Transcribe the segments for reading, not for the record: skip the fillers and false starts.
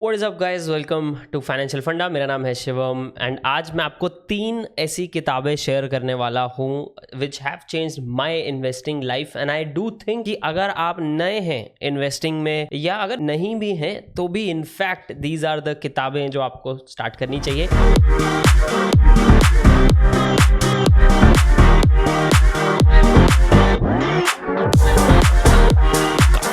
What is up guys, welcome to financial funda. मेरा नाम है शिवम एंड आज मैं आपको 3 ऐसी किताबें शेयर करने वाला हूँ which have changed my investing life. And I do think कि अगर आप नए हैं इन्वेस्टिंग में या अगर नहीं भी हैं तो भी इनफैक्ट दीज आर द किताबें जो आपको स्टार्ट करनी चाहिए।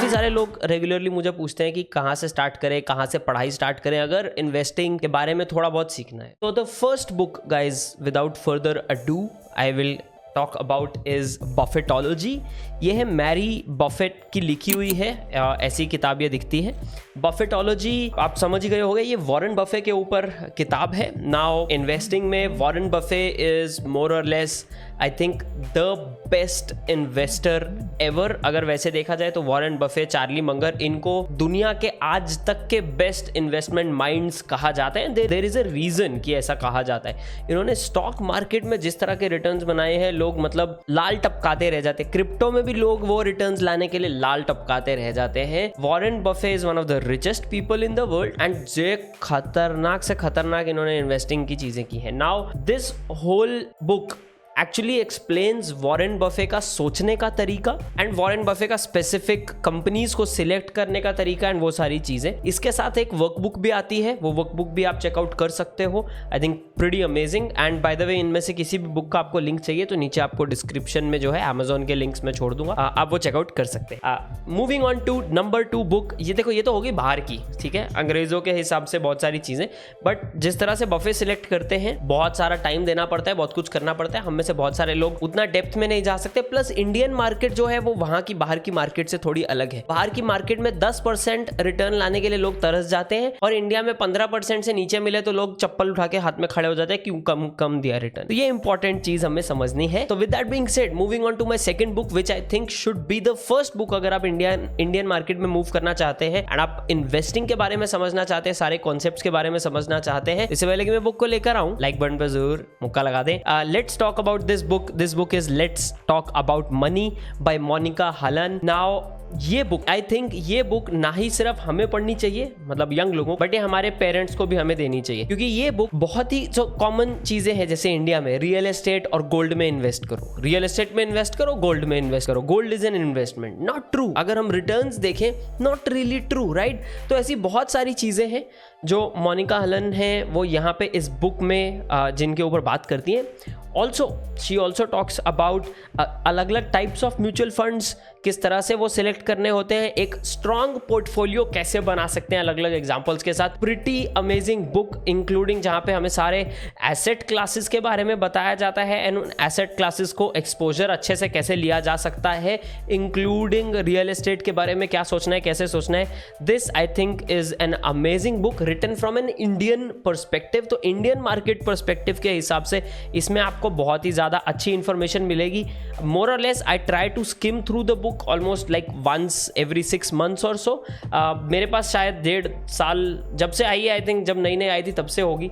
सारे लोग रेगुलरली मुझे पूछते हैं कि कहाँ से स्टार्ट करें, कहाँ से पढ़ाई स्टार्ट करें अगर इन्वेस्टिंग के बारे में थोड़ा बहुत सीखना है। तो the first book guys, without further ado I will talk about is Buffetology. ये है मैरी बफेट की लिखी हुई है, ऐसी किताब ये दिखती है। बफेटोलॉजी आप समझ ही गए होंगे, ये वॉरेन बफे के ऊपर किताब है। नाउ इन्वेस्टिंग में Warren Buffett is more or less I think the best investor ever. अगर वैसे देखा जाए तो वॉरेन बफे, चार्ली मंगर, इनको दुनिया के आज तक के बेस्ट इन्वेस्टमेंट माइंड्स कहा जाता है। देयर इज अ रीजन कि ऐसा कहा जाता है। इन्होंने स्टॉक मार्केट में जिस तरह के रिटर्न्स बनाए हैं, लोग मतलब लाल टपकाते रह जाते हैं। क्रिप्टो में भी लोग वो रिटर्न्स लाने के लिए लाल टपकाते रह जाते हैं। Warren Buffett is one of the richest people in the world and जे खतरनाक से खतरनाक इन्होंने इन्वेस्टिंग की चीजें की है। Now this whole book actually explains Warren Buffett का सोचने का तरीका एंड वॉरेन बफे का स्पेसिफिक कंपनीज को सिलेक्ट करने का तरीका एंड वो सारी चीजें। इसके साथ एक वर्कबुक भी आती है, वो वर्कबुक भी आप चेकआउट कर सकते हो। I think pretty amazing. And by the way, इनमें से किसी भी बुक का आपको लिंक चाहिए तो नीचे आपको डिस्क्रिप्शन में जो है अमेजोन के लिंक्स में छोड़ दूंगा, आप वो चेकआउट कर सकते हैं। Moving on to number 2 book. ये देखो, ये तो होगी बाहर की, ठीक है, अंग्रेजों के हिसाब से बहुत सारी चीजें, बट जिस तरह से बफे सिलेक्ट करते हैं बहुत सारा टाइम देना पड़ता है, बहुत कुछ करना पड़ता है। हम में से बहुत सारे लोग उतना डेप्थ में नहीं जा सकते। प्लस इंडियन मार्केट जो है वो वहां की बाहर की मार्केट से थोड़ी अलग है। बाहर की मार्केट में 10% रिटर्न लाने के लिए लोग तरस जाते हैं और इंडिया में 15% से नीचे मिले तो लोग चप्पल उठा के हाथ में खड़े हो जाते हैं, क्यों कम दिया रिटर्न। तो ये इंपॉर्टेंट चीज हमें समझनी है। तो with that being said, moving on to my second book which I think should be the first book अगर आप इंडियन मार्केट में मूव करना चाहते हैं एंड आप इन्वेस्टिंग के बारे में समझना चाहते हैं, सारे कॉन्सेप्ट्स के बारे में समझना चाहते हैं। इससे पहले कि मैं बुक को लेकर आऊं, लाइक बटन पे जरूर मुक्का लगा दें। Let's talk about this book. This book is Let's Talk About Money by Monica Hallan. Now ये बुक, आई थिंक ये बुक ना ही सिर्फ हमें पढ़नी चाहिए, मतलब यंग लोगों, बट ये हमारे पेरेंट्स को भी हमें देनी चाहिए, क्योंकि ये बुक बहुत ही जो कॉमन चीजें हैं, जैसे इंडिया में रियल एस्टेट और गोल्ड में इन्वेस्ट करो, रियल एस्टेट में इन्वेस्ट करो, गोल्ड में इन्वेस्ट करो, gold is an investment. Not true. अगर हम रिटर्न्स देखें, नॉट रियली ट्रू, राइट। तो ऐसी बहुत सारी चीजें हैं जो मोनिका हलन है वो यहाँ पे इस बुक में जिनके ऊपर बात करती हैं। शी ऑल्सो टॉक्स अबाउट अलग अलग टाइप्स ऑफ म्यूचुअल फंड्स, किस तरह से वो सिलेक्ट करने होते हैं, एक स्ट्रॉन्ग पोर्टफोलियो कैसे बना सकते हैं अलग अलग एग्जांपल्स के साथ। प्रिटी अमेजिंग बुक, इंक्लूडिंग जहां पे हमें सारे एसेट क्लासेस के बारे में बताया जाता है एंड उन एसेट क्लासेस को एक्सपोजर अच्छे से कैसे लिया जा सकता है, इंक्लूडिंग रियल एस्टेट के बारे में क्या सोचना है, कैसे सोचना है। This I think is an amazing book written from an Indian perspective. तो इंडियन मार्केट पर्सपेक्टिव के हिसाब से इसमें आपको बहुत ही ज्यादा अच्छी इंफॉर्मेशन मिलेगी। More or less I try to skim through the book almost like once every 6 months और सो। मेरे पास शायद 1.5 साल जब से आई है, आई थिंक जब नई आई थी तब से होगी।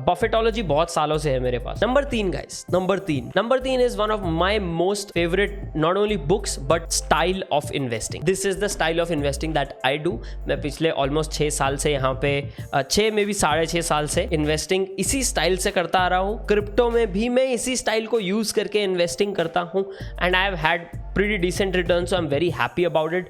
बफेटोलॉजी बहुत सालों से है मेरे पास। Number 3 guys, number 3 is one of my most favourite not only books but style of investing. This is the style of investing that I do. मैं पिछले ऑलमोस्ट 6 साल से यहाँ पे 6 में भी 6.5 साल से इन्वेस्टिंग इसी स्टाइल से करता आ रहा हूँ। क्रिप्टो में भी मैं इसी स्टाइल को यूज करके इन्वेस्टिंग करता हूँ and I have had pretty decent returns, so I'm very happy about it.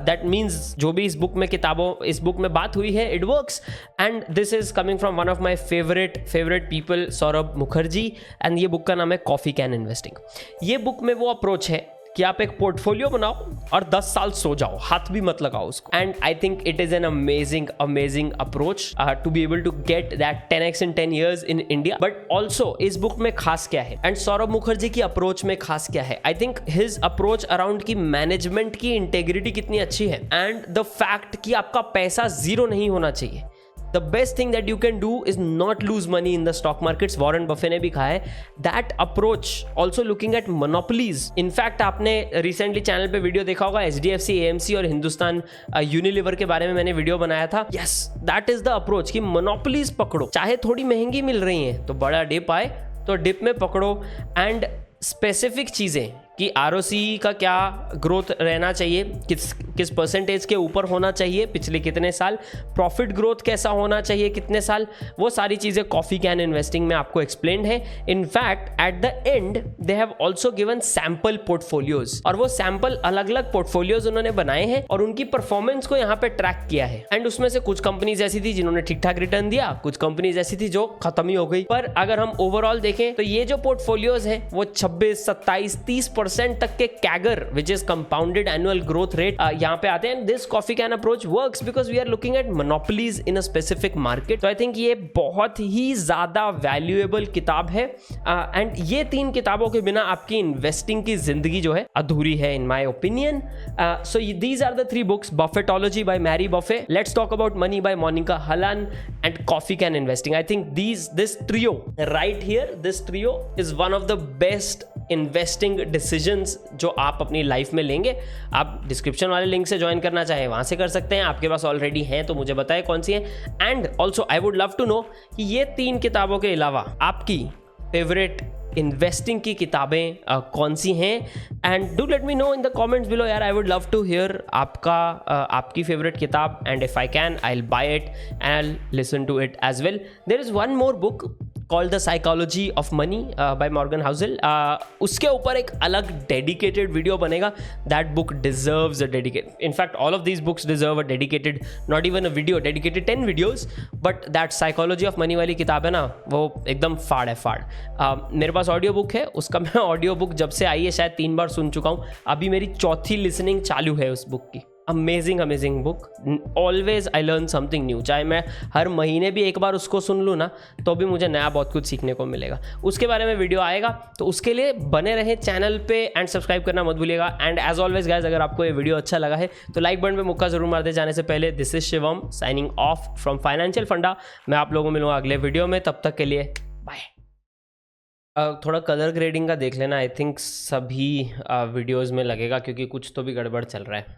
That means जो भी इस बुक में बात हुई है, it works. And this is coming from one of my favorite people, Saurabh Mukherjee, and ये बुक का नाम है कॉफी कैन इन्वेस्टिंग। ये बुक में वो अप्रोच है कि आप एक पोर्टफोलियो बनाओ और 10 साल सो जाओ, हाथ भी मत लगाओ उसको। And I think it is an amazing approach to be able to get that 10x in 10 years in India. But also इस बुक में खास क्या है एंड सौरभ मुखर्जी की अप्रोच में खास क्या है, I think his approach around की मैनेजमेंट की इंटेग्रिटी कितनी अच्छी है एंड द फैक्ट कि आपका पैसा जीरो नहीं होना चाहिए। The best thing that you can do is not lose money in the stock markets. Warren Buffett ने भी कहा है that approach. Also looking at monopolies. In fact, आपने recently चैनल पे वीडियो देखा होगा, HDFC, AMC और हिंदुस्तान यूनिलीवर के बारे में मैंने वीडियो बनाया था। Yes, that is the approach कि monopolies पकड़ो, चाहे थोड़ी महंगी मिल रही हैं तो बड़ा डिप आए तो डिप में पकड़ो एंड स्पेसिफिक चीजें कि ROCE का क्या ग्रोथ रहना चाहिए, किस परसेंटेज के ऊपर होना चाहिए पिछले कितने साल, प्रॉफिट ग्रोथ कैसा होना चाहिए कितने साल, वो सारी चीज़ें कॉफ़ी कैन इन्वेस्टिंग में आपको एक्सप्लेन्ड है। In fact at the and they have also given sample portfolios, और वो सैम्पल अलग अलग पोर्टफोलियोज उन्होंने बनाए हैं और उनकी परफॉर्मेंस को यहाँ पे ट्रैक किया है। एंड उसमें से कुछ कंपनीज ऐसी थी जिन्होंने ठीक ठाक रिटर्न दिया, कुछ कंपनीज ऐसी थी जो खत्म ही हो गई। पर अगर हम ओवरऑल देखें तो ये जो पोर्टफोलियोज है वो 26, 27, 30% तक के CAGR which is compounded annual growth rate यहाँ पे आते हैं। This coffee can approach works because we are looking at monopolies in a specific market. तो आई थिंक ये बहुत ही ज्यादा वैल्यूएबल किताब है एंड ये 3 किताबों के बिना आपकी इन्वेस्टिंग की जिंदगी जो है अधूरी है in my opinion. So these are the 3 books, Buffettology by Mary Buffett, Let's Talk About Money by Monica Hallan, and Coffee Can Investing. I think this trio right here, this trio is one of the best investing decisions जो आप अपनी life में लेंगे। आप description वाले link से join करना चाहें वहाँ से कर सकते हैं, आपके पास ऑलरेडी हैं तो मुझे बताएं कौन सी है। And also I would love to know कि ये 3 किताबों के अलावा आपकी फेवरेट इन्वेस्टिंग की किताबें कौन सी हैं, and do let me know in the comments below यार। I would love to hear आपकी फेवरेट किताब, and if I can I will buy it and I will listen to it as well. There is one more book called the psychology of money by Morgan Housel. उसके ऊपर एक अलग dedicated video बनेगा। That book deserves a dedicated, in fact all of these books deserve a dedicated, not even a video, dedicated 10 videos, but that psychology of money वाली किताब है ना, वो एकदम फाड़ है फाड़। मेरे पास ऑडियो बुक है, उसका मैं ऑडियो बुक जब से आई है शायद 3 बार सुन चुका हूँ, अभी मेरी 4थी लिसनिंग चालू है उस बुक की। Amazing book, always I learn something new. चाहे मैं हर महीने भी एक बार उसको सुन लूँ ना तो भी मुझे नया बहुत कुछ सीखने को मिलेगा। उसके बारे में वीडियो आएगा, तो उसके लिए बने रहें चैनल पे एंड सब्सक्राइब करना मत भूलिएगा। एंड एज ऑलवेज गाइज, अगर आपको ये वीडियो अच्छा लगा है तो लाइक बटन पे मुक्का जरूर मारते जाने से पहले। This is Shivam signing off from financial फंडा। मैं आप लोगों को मिलूंगा अगले वीडियो में, तब तक के लिए बाय। थोड़ा कलर ग्रेडिंग का देख लेना, आई थिंक सभी वीडियोज़ में लगेगा क्योंकि कुछ तो भी गड़बड़ चल रहा है।